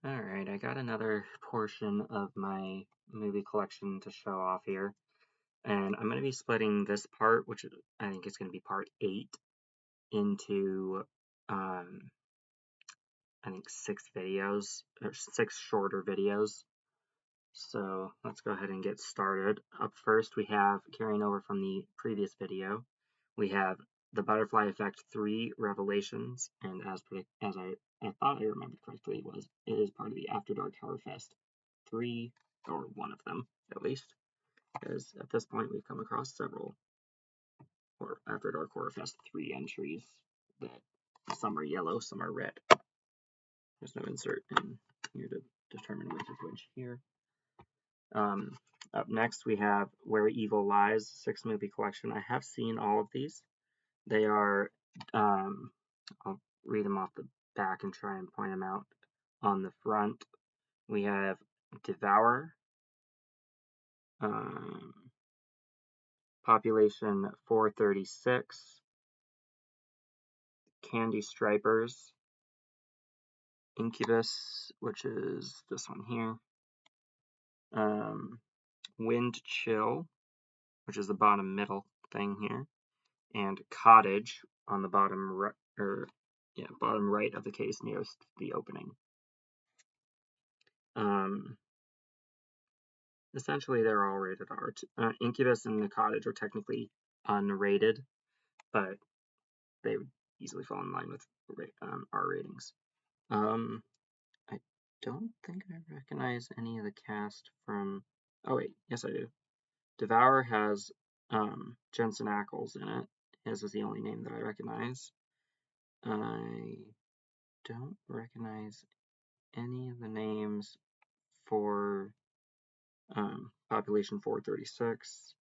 Alright, I got another portion of my movie collection to show off here. And I'm going to be splitting this part, which I think is going to be part 8, into, I think 6 videos, or 6 shorter videos. So let's go ahead and get started. Up first, we have, carrying over from the previous video, we have The Butterfly Effect 3 Revelations, and as I thought I remembered correctly, it is part of the After Dark Horror Fest 3, or one of them, at least, because at this point we've come across several After Dark Horror Fest 3 entries that some are yellow, some are red. There's no insert in here to determine which is which here. Up next, we have Where Evil Lies, 6-movie collection. I have seen all of these. They are, I'll read them off the back and try and point them out. On the front, we have Devour, Population 436, Candy Stripers, Incubus, which is this one here, Wind Chill, which is the bottom middle thing here, and Cottage on the bottom right of the case nearest the opening. Essentially, they're all rated R. Incubus and the Cottage are technically unrated, but they would easily fall in line with R ratings. I don't think I recognize any of the cast from. Oh wait, yes I do. Devour has Jensen Ackles in it. His is the only name that I recognize. I don't recognize any of the names for Population 436.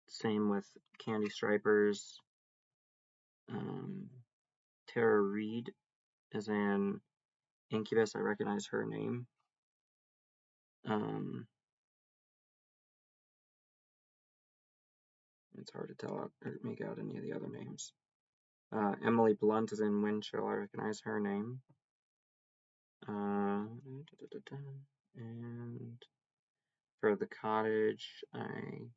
Same with Candy Stripers. Tara Reid is in Incubus. I recognize her name. It's hard to tell or make out any of the other names. Emily Blunt is in Wind Chill. I recognize her name. And for The Cottage, I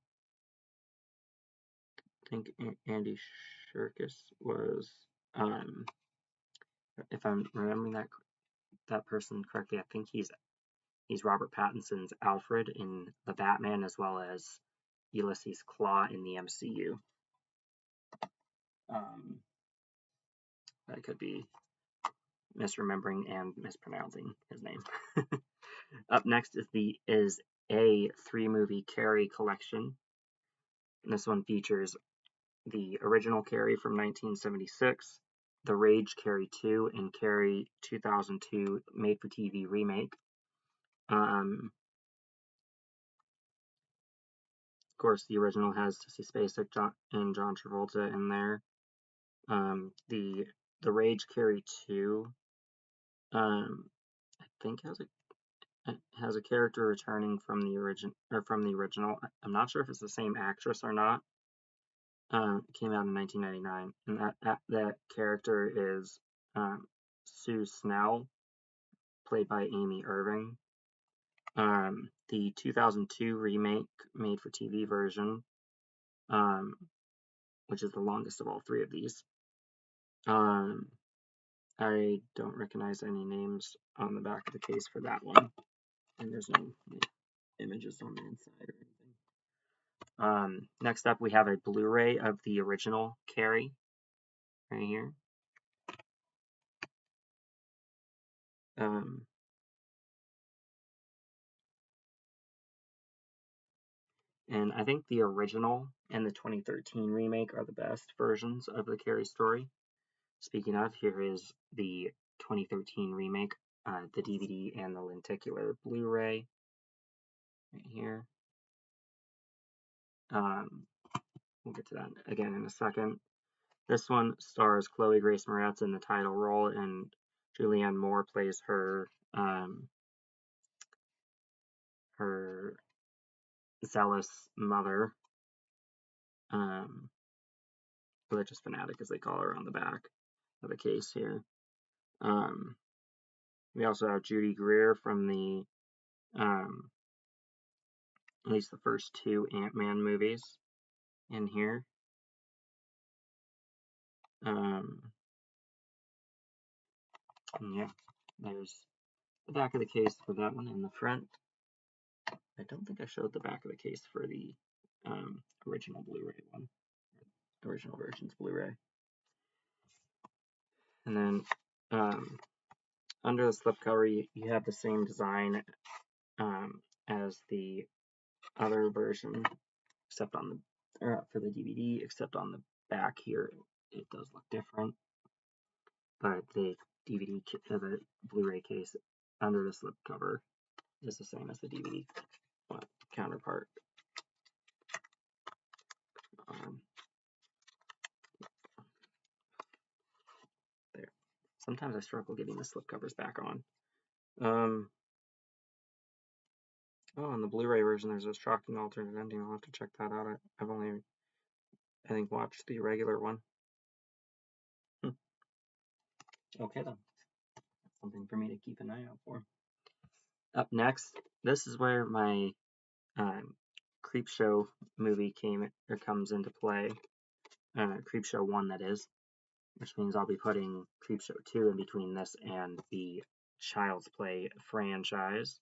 think Andy Serkis was, if I'm remembering that person correctly, I think he's Robert Pattinson's Alfred in The Batman, as well as Ulysses Klaue in the MCU. I could be misremembering and mispronouncing his name. Up next is a 3-movie Carrie collection. And this one features the original Carrie from 1976, The Rage Carrie 2, and Carrie 2002 made-for-TV remake. Of course, the original has Sissy Spacek and John Travolta in there. The Rage Carrie 2, I think has a character returning from the original. I'm not sure if it's the same actress or not. It came out in 1999, and that character is Sue Snell, played by Amy Irving. The 2002 remake made-for-TV version, which is the longest of all 3 of these. I don't recognize any names on the back of the case for that one, and there's no images on the inside or anything. Next up, we have a Blu-ray of the original Carrie, right here. And I think the original and the 2013 remake are the best versions of the Carrie story. Speaking of, here is the 2013 remake, the DVD and the lenticular Blu-ray, right here. We'll get to that again in a second. This one stars Chloe Grace Moretz in the title role, and Julianne Moore plays her zealous mother, religious fanatic as they call her on the back of the case here. We also have Judy Greer from the at least the first 2 Ant-Man movies in here. Yeah, there's the back of the case for that one in the front. I don't think I showed the back of the case for the original Blu-ray one, original version's Blu-ray. And then under the slipcover, you have the same design as the other version, except on the for the DVD, except on the back here it does look different. But the DVD, the Blu-ray case under the slipcover is the same as the DVD counterpart. There. Sometimes I struggle getting the slipcovers back on. Oh, in the Blu-ray version, there's a shocking alternate ending. I'll have to check that out. I've only, I think, watched the regular one. Okay, then. Something for me to keep an eye out for. Up next, this is where my Creepshow movie comes into play. Creepshow 1, that is. Which means I'll be putting Creepshow 2 in between this and the Child's Play franchise.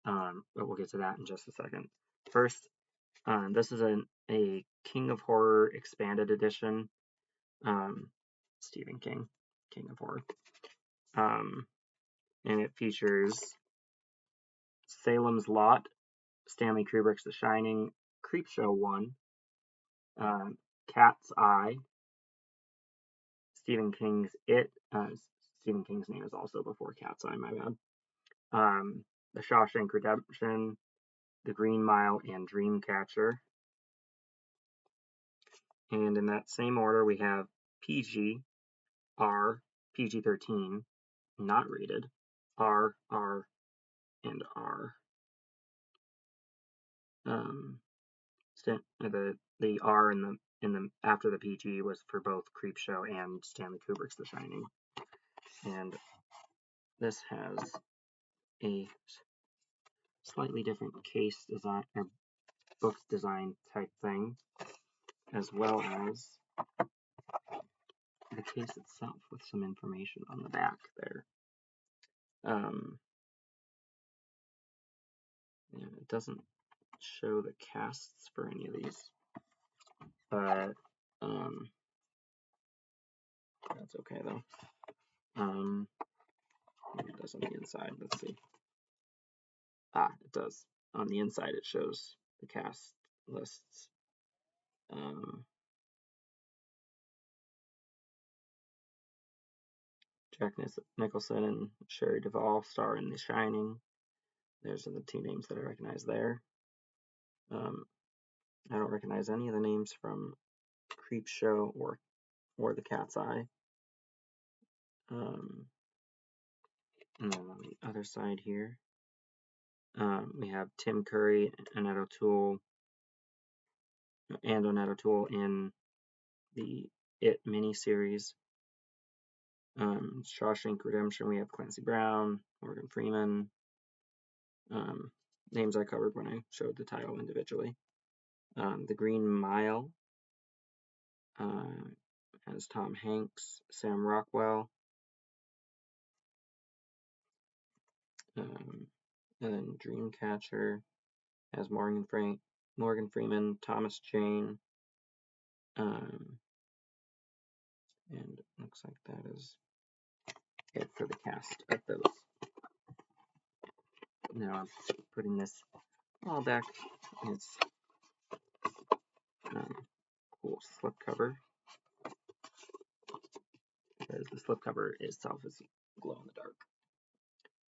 But we'll get to that in just a second. First, this is a King of Horror expanded edition. Stephen King, King of Horror. And it features Salem's Lot, Stanley Kubrick's The Shining, Creepshow 1, Cat's Eye, Stephen King's It. Stephen King's name is also before Cat's Eye, my bad. The Shawshank Redemption, The Green Mile, and Dreamcatcher. And in that same order, we have PG, R, PG-13, not rated, R, R, and R. The R in the after the PG was for both Creepshow and Stanley Kubrick's The Shining. And this has a slightly different case design or book design type thing, as well as the case itself with some information on the back there. Yeah, it doesn't show the casts for any of these, but that's okay though. Maybe it does on the inside. Let's see. It does. On the inside, it shows the cast lists. Jack Nicholson and Shelley Duvall star in The Shining. There's the 2 names that I recognize there. I don't recognize any of the names from Creepshow or The Cat's Eye. And then on the other side here, we have Tim Curry and Annette O'Toole in the It miniseries. Shawshank Redemption, we have Clancy Brown, Morgan Freeman. Names I covered when I showed the title individually. The Green Mile has Tom Hanks, Sam Rockwell. And then Dreamcatcher has Morgan Freeman, Thomas Jane, and it looks like that is it for the cast of those. Now I'm putting this all back in its cool slipcover, because the slipcover itself is glow in the dark,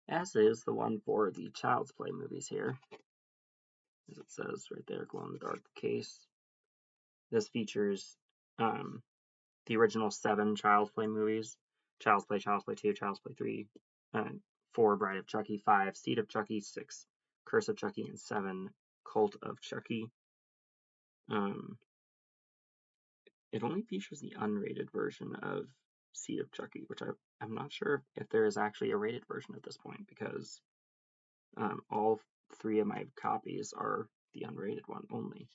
as is the one for the Child's Play movies here, as it says right there, glow in the dark case. This features the original 7 Child's Play movies: Child's Play 2, Child's Play 3, 4, Bride of Chucky, 5, Seed of Chucky, 6, Curse of Chucky, and 7, Cult of Chucky. It only features the unrated version of Seed of Chucky, which I'm not sure if there is actually a rated version at this point, because all 3 of my copies are the unrated one only.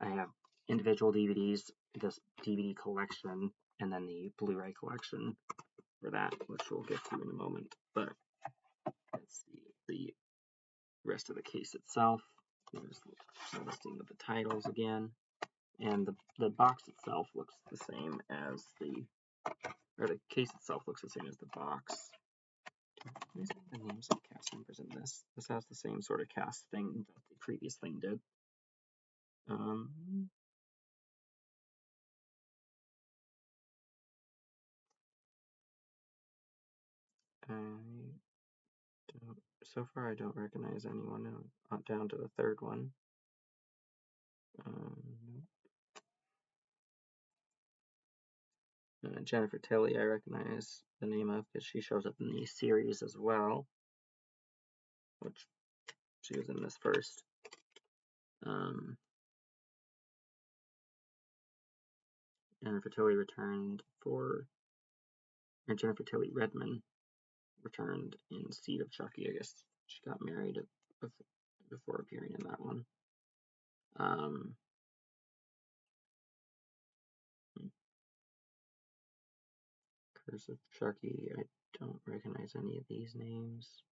I have individual DVDs, this DVD collection, and then the Blu-ray collection for that, which we'll get to in a moment. But let's see the rest of the case itself. Here's the listing of the titles again. And the box itself looks the same as the case itself looks the same as the box. These are the names of cast members in this. This has the same sort of cast thing that the previous thing did. So far I don't recognize anyone down to the third one. Jennifer Tilly I recognize the name of because she shows up in the series as well, which she was in this first. Jennifer Tilly Jennifer Tilly Redmond returned in Seed of Chucky. I guess she got married before appearing in that one. Curse of Chucky, I don't recognize any of these names.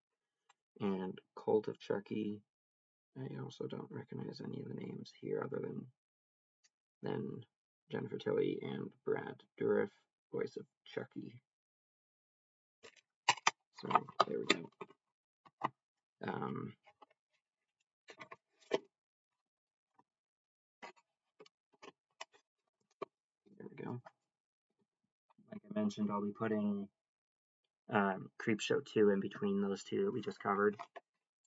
And Cult of Chucky, I also don't recognize any of the names here other than Jennifer Tilly and Brad Dourif, voice of Chucky. So there we go. There we go. Like I mentioned, I'll be putting Creepshow 2 in between those 2 that we just covered.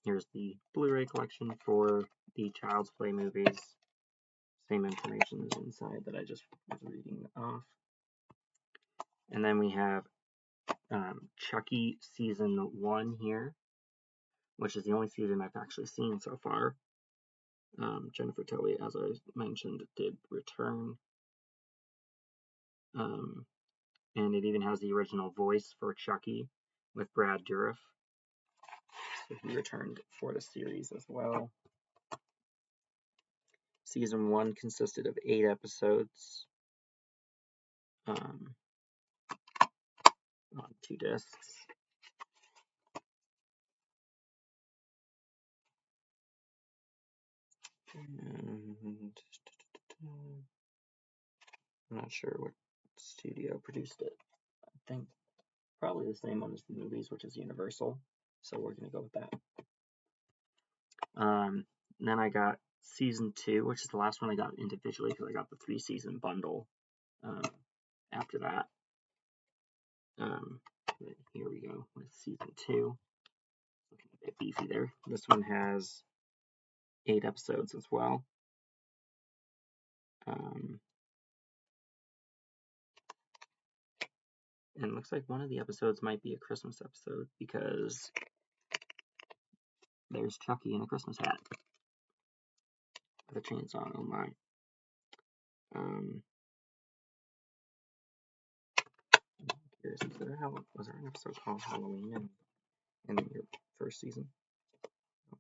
Here's the Blu-ray collection for the Child's Play movies. Same information is inside that I just was reading off. And then we have Chucky Season 1 here, which is the only season I've actually seen so far. Jennifer Tilly, as I mentioned, did return. And it even has the original voice for Chucky with Brad Dourif. So he returned for the series as well. Season 1 consisted of 8 episodes on 2 discs. And I'm not sure what studio produced it. I think probably the same one as the movies, which is Universal. So we're going to go with that. Then I got Season 2, which is the last one I got individually because I got the 3-season bundle after that. Here we go with Season 2. Looking a bit beefy there. This one has 8 episodes as well. And it looks like one of the episodes might be a Christmas episode because there's Chucky in a Christmas hat with a chainsaw. Oh my. Was there an episode called Halloween in your first season? I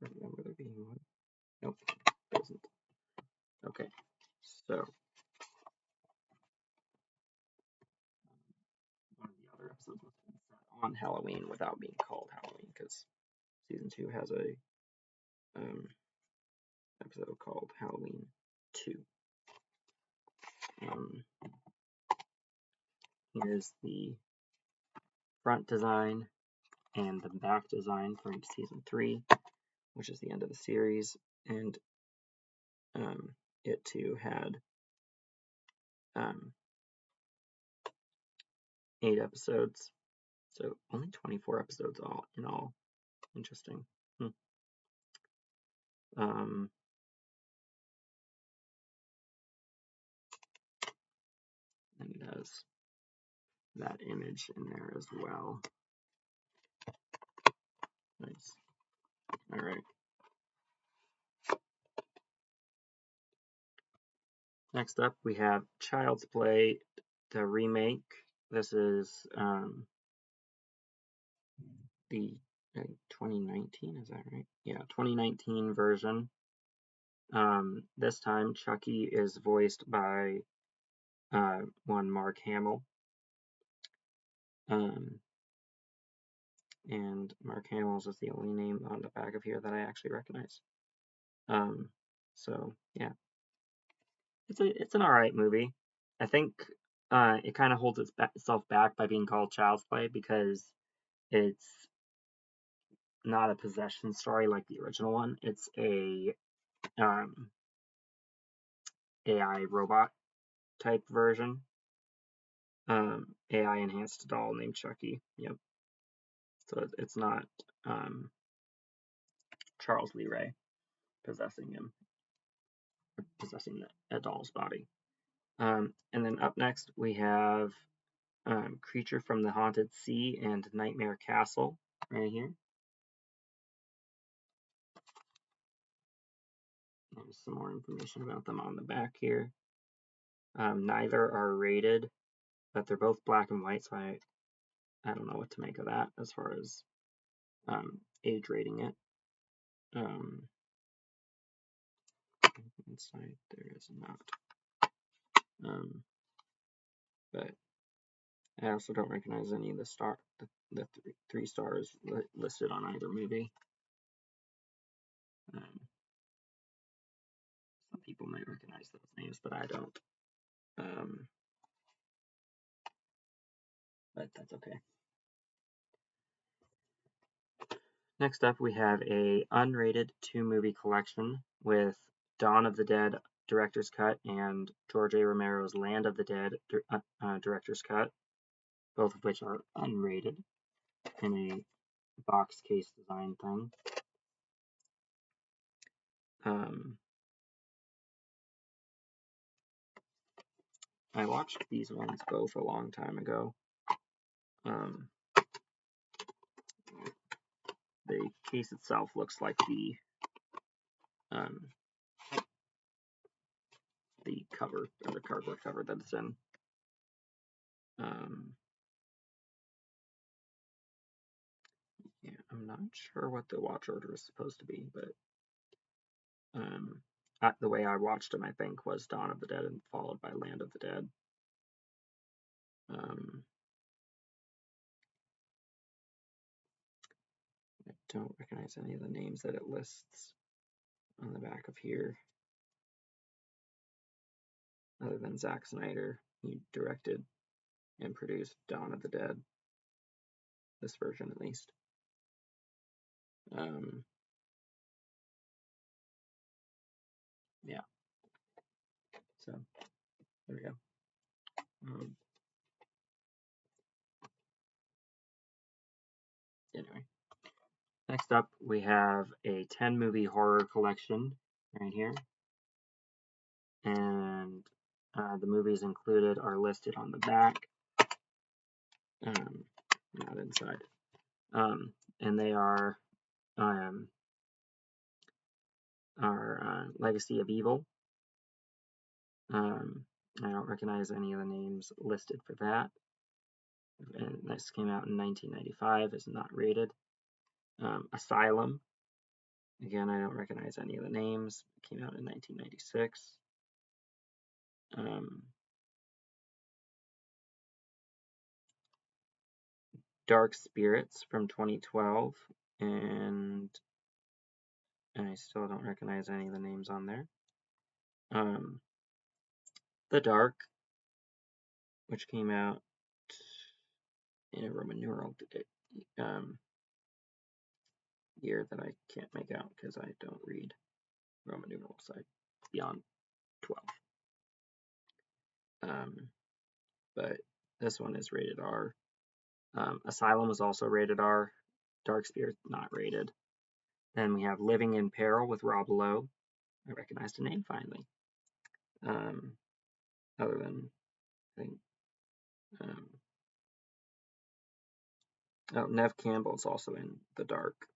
don't remember there being one. Nope, there isn't. Okay, so one of the other episodes was set on Halloween without being called Halloween because season 2 has a episode called Halloween 2. Here's the front design and the back design for season 3, which is the end of the series, and it too had 8 episodes, so only 24 episodes in all. Interesting. And it has that image in there as well. Nice. All right. Next up, we have Child's Play, the remake, This is the 2019, is that right? Yeah, 2019 version. This time Chucky is voiced by one Mark Hamill. And Mark Hamill's is the only name on the back of here that I actually recognize. So yeah, it's an alright movie. I think it kind of holds itself back by being called Child's Play because it's not a possession story like the original one. It's a AI robot type version. AI enhanced doll named Chucky. Yep. So it's not Charles Lee Ray possessing him, possessing a doll's body. And then up next we have Creature from the Haunted Sea and Nightmare Castle right here. There's some more information about them on the back here. Neither are rated, but they're both black and white, so I don't know what to make of that as far as age rating it. Inside there is not. But I also don't recognize any of the three stars listed on either movie. Some people might recognize those names, but I don't. But that's okay. Next up, we have a unrated 2-movie collection with Dawn of the Dead Director's Cut and George A. Romero's Land of the Dead Director's Cut, both of which are unrated in a box case design thing. I watched these ones both a long time ago. The case itself looks like the cover, or the cardboard cover that it's in. Yeah, I'm not sure what the watch order is supposed to be, but the way I watched them, I think, was Dawn of the Dead and followed by Land of the Dead. I don't recognize any of the names that it lists on the back of here, other than Zack Snyder. He directed and produced Dawn of the Dead, this version at least. Yeah. So there we go. Anyway, next up we have a 10-movie horror collection right here, and the movies included are listed on the back, not inside, and they are Legacy of Evil. I don't recognize any of the names listed for that. And this came out in 1995, is not rated. Asylum. Again, I don't recognize any of the names. It came out in 1996. Dark Spirits from 2012, and I still don't recognize any of the names on there. The Dark, which came out in a Roman numeral year that I can't make out because I don't read Roman numerals. I beyond 12. But this one is rated R. Asylum was also rated R. Dark Spirit not rated. Then we have Living in Peril with Rob Lowe. I recognized a name finally. Other than I think Neve Campbell is also in The Dark.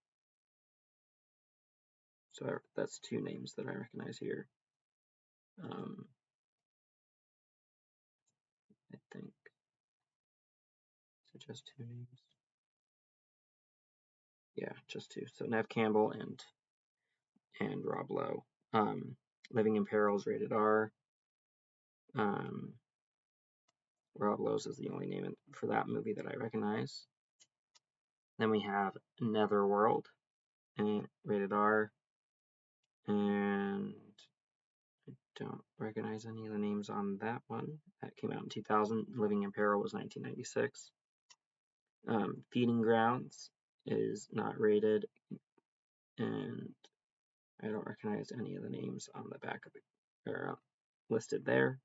So that's 2 names that I recognize here. I think Just 2 names. Yeah, just 2. So Neve Campbell and Rob Lowe. Living in Peril is rated R. Rob Lowe's is the only name for that movie that I recognize. Then we have Netherworld, and rated R. And I don't recognize any of the names on that one. That came out in 2000. Living in Peril was 1996. Feeding Grounds is not rated, and I don't recognize any of the names on the back of it, or listed there.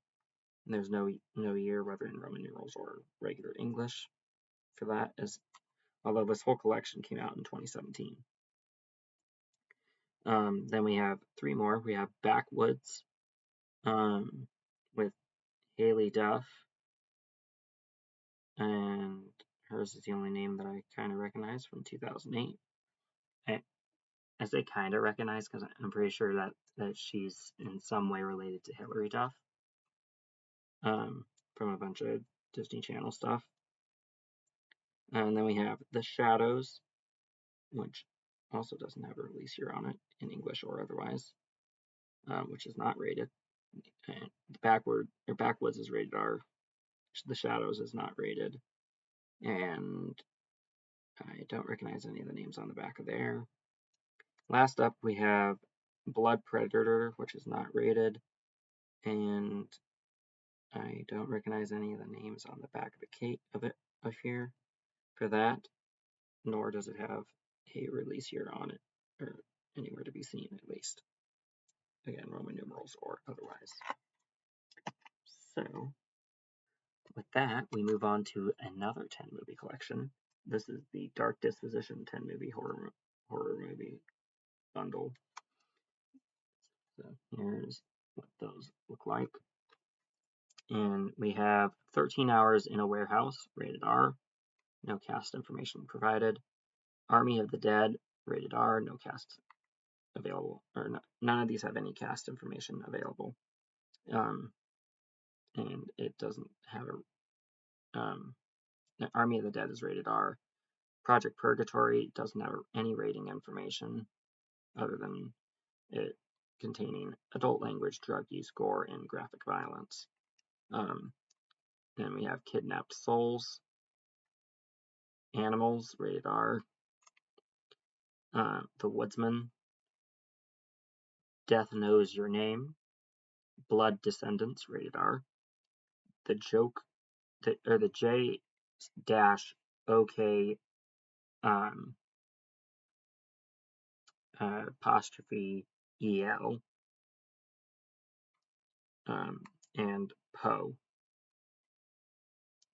And there's no year, whether in Roman numerals or regular English, for that, although this whole collection came out in 2017. Then we have 3 more. We have Backwoods, with Haley Duff, and hers is the only name that I kind of recognize from 2008. I say kind of recognize because I'm pretty sure that she's in some way related to Hilary Duff, from a bunch of Disney Channel stuff. And then we have The Shadows, which also doesn't have a release year on it in English or otherwise, which is not rated. And Backwoods is rated R. The Shadows is not rated, and I don't recognize any of the names on the back of there. Last up, we have Blood Predator, which is not rated, and I don't recognize any of the names on the back of here for that, nor does it have a release year on it, or anywhere to be seen at least. Again, Roman numerals or otherwise. So, with that, we move on to another 10 movie collection. This is the Dark Disposition 10 movie horror movie bundle. So here's what those look like. And we have 13 Hours in a Warehouse, rated R, no cast information provided. Army of the Dead, rated R, no cast available, or none of these have any cast information available. And it doesn't have Army of the Dead is rated R. Project Purgatory doesn't have any rating information other than it containing adult language, drug use, gore, and graphic violence. Then we have Kidnapped Souls, Animals, rated R. The Woodsman, Death Knows Your Name, Blood Descendants, rated R. The J-OK apostrophe EL, and Poe.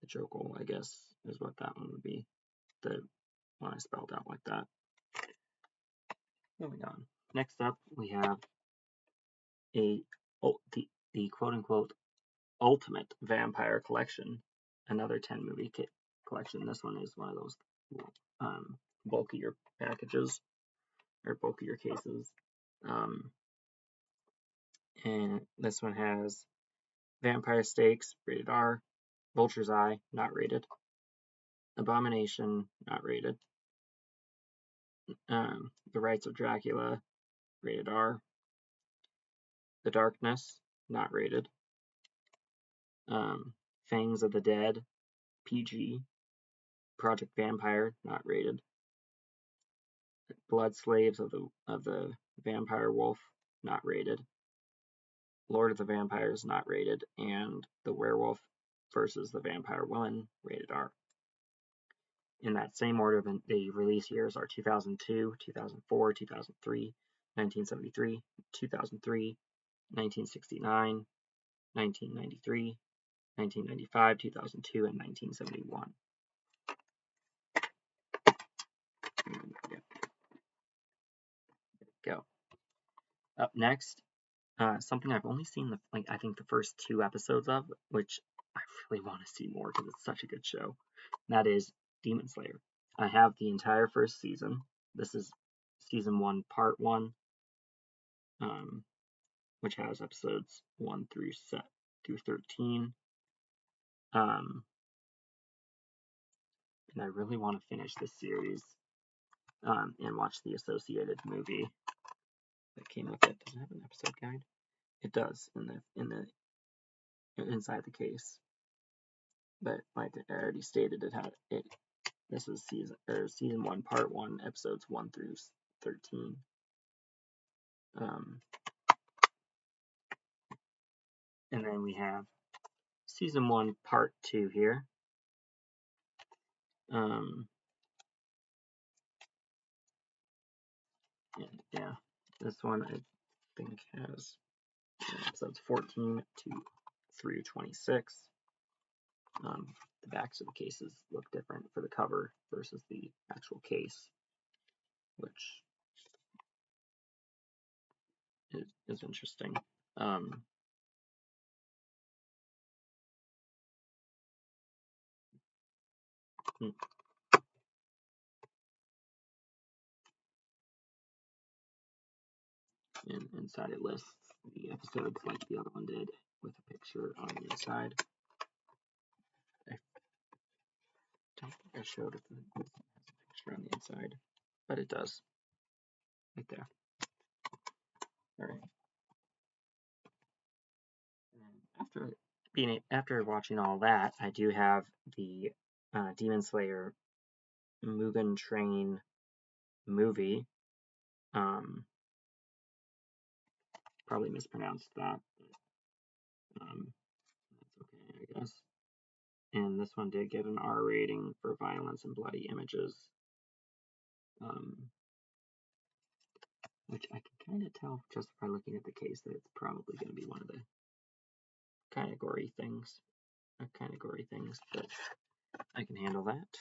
The Jokel, I guess, is what that one would be. The one I spelled out like that. Moving on. Next up, we have the quote-unquote Ultimate Vampire Collection, another 10 movie kit collection. This one is one of those bulkier packages, or bulkier cases. And this one has Vampire Stakes, rated R. Vulture's Eye, not rated. Abomination, not rated. The Rites of Dracula, rated R. The Darkness, not rated. Fangs of the Dead, PG. Project Vampire, not rated. Blood Slaves of the Vampire Wolf, not rated. Lord of the Vampires, not rated. And The Werewolf versus the Vampire Woman, rated R. In that same order, the release years are 2002, 2004, 2003, 1973, 2003, 1969, 1993, 1995, 2002, and 1971. Go. Up next, something I've only seen I think the first 2 episodes of, which I really want to see more because it's such a good show. And that is Demon Slayer. I have the entire first season. This is season 1, part 1, which has episodes 1 through 13. and I really want to finish this series and watch the associated movie that came with it. Does it have an episode guide? It does in the inside the case. But like I already stated, this is season 1, part 1, episodes 1 through 13. And then we have season 1, part 2 here. And yeah, this one I think has episodes 14 through 26. The backs of the cases look different for the cover versus the actual case, which is interesting. And inside it lists the episodes like the other one did, with a picture on the inside. I don't think I showed if it has a picture on the inside, but it does. Right there. Alright. After watching all that, I do have the Demon Slayer Mugen Train movie. Probably mispronounced that, but that's okay, I guess. And this one did get an R rating for violence and bloody images, which I can kind of tell just by looking at the case that it's probably going to be one of the kind of gory things, but I can handle that.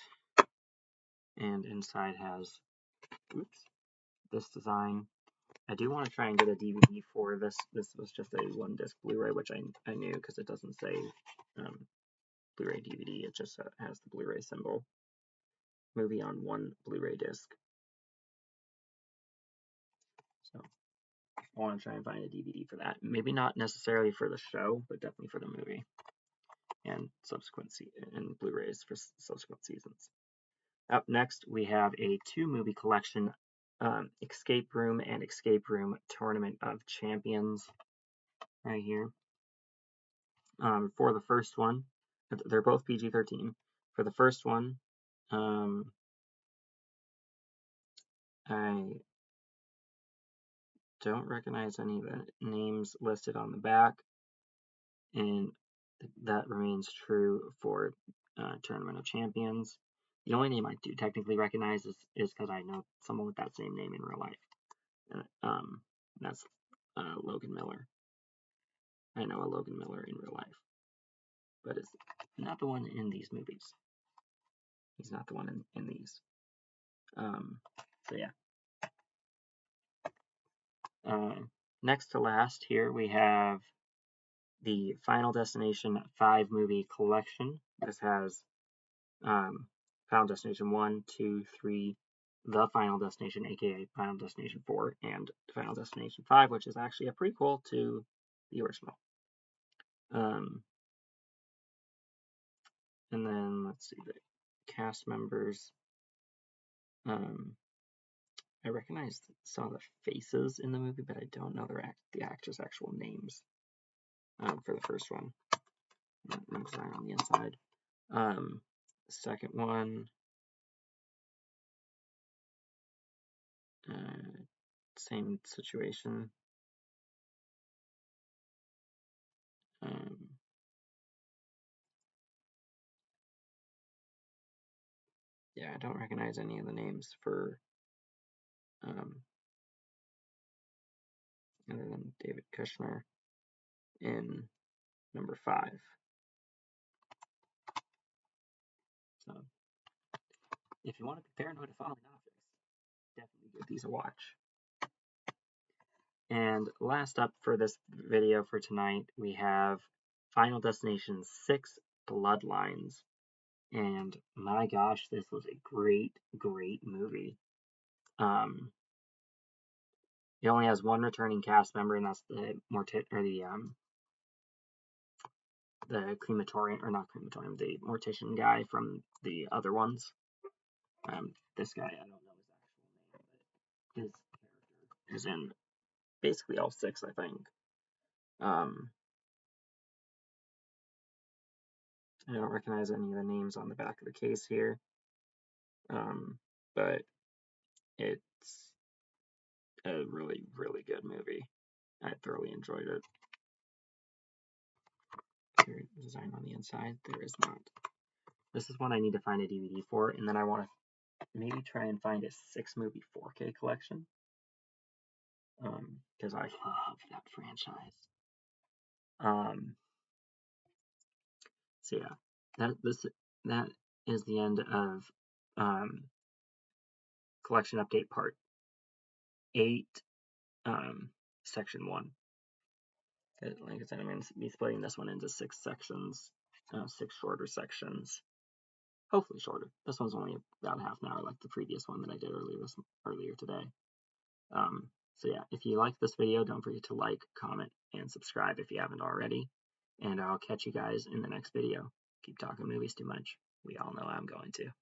And inside has, this design. I do want to try and get a DVD for this. This was just a 1-disc Blu-ray, which I knew because it doesn't say Blu-ray DVD. It just has the Blu-ray symbol. Movie on 1 Blu-ray disc. So I want to try and find a DVD for that. Maybe not necessarily for the show, but definitely for the movie and and Blu-rays for subsequent seasons. Up next, we have a 2-movie collection, Escape Room and Escape Room Tournament of Champions, right here. For the first one, they're both PG-13. For the first one, I don't recognize any of the names listed on the back, and that remains true for Tournament of Champions. The only name I do technically recognize is because I know someone with that same name in real life. That's Logan Miller. I know a Logan Miller in real life, but it's not the one in these movies. He's not the one in these. So yeah. Next to last here we have the Final Destination 5 movie collection. This has Final Destination 1, 2, 3, The Final Destination, aka Final Destination 4, and Final Destination 5, which is actually a prequel to the original. And then let's see the cast members. I recognize some of the faces in the movie, but I don't know the actors' actual names for the first one. No design on the inside. Second one, same situation. Yeah, I don't recognize any of the names for other than David Kushner in number 5. So, if you want to be paranoid of falling objects, definitely give these a watch. And last up for this video for tonight, we have Final Destination 6 Bloodlines. And my gosh, this was a great, great movie. It only has one returning cast member, and that's the crematorium, or not crematorium, the mortician guy from the other ones. This guy, I don't know his actual name, but his character is in basically all 6, I think. I don't recognize any of the names on the back of the case here, but it's a really, really good movie. I thoroughly enjoyed it. Is there a design on the inside? There is not. This is one I need to find a DVD for, and then I want to maybe try and find a 6-movie 4K collection, because I love that franchise. So yeah, that is the end of collection update part 8, section 1. Like I said, I'm going to be splitting this one into 6 sections, 6 shorter sections. Hopefully shorter. This one's only about half an hour, like the previous one that I did earlier today. So yeah, if you like this video, don't forget to like, comment, and subscribe if you haven't already. And I'll catch you guys in the next video. Keep talking movies too much. We all know I'm going to.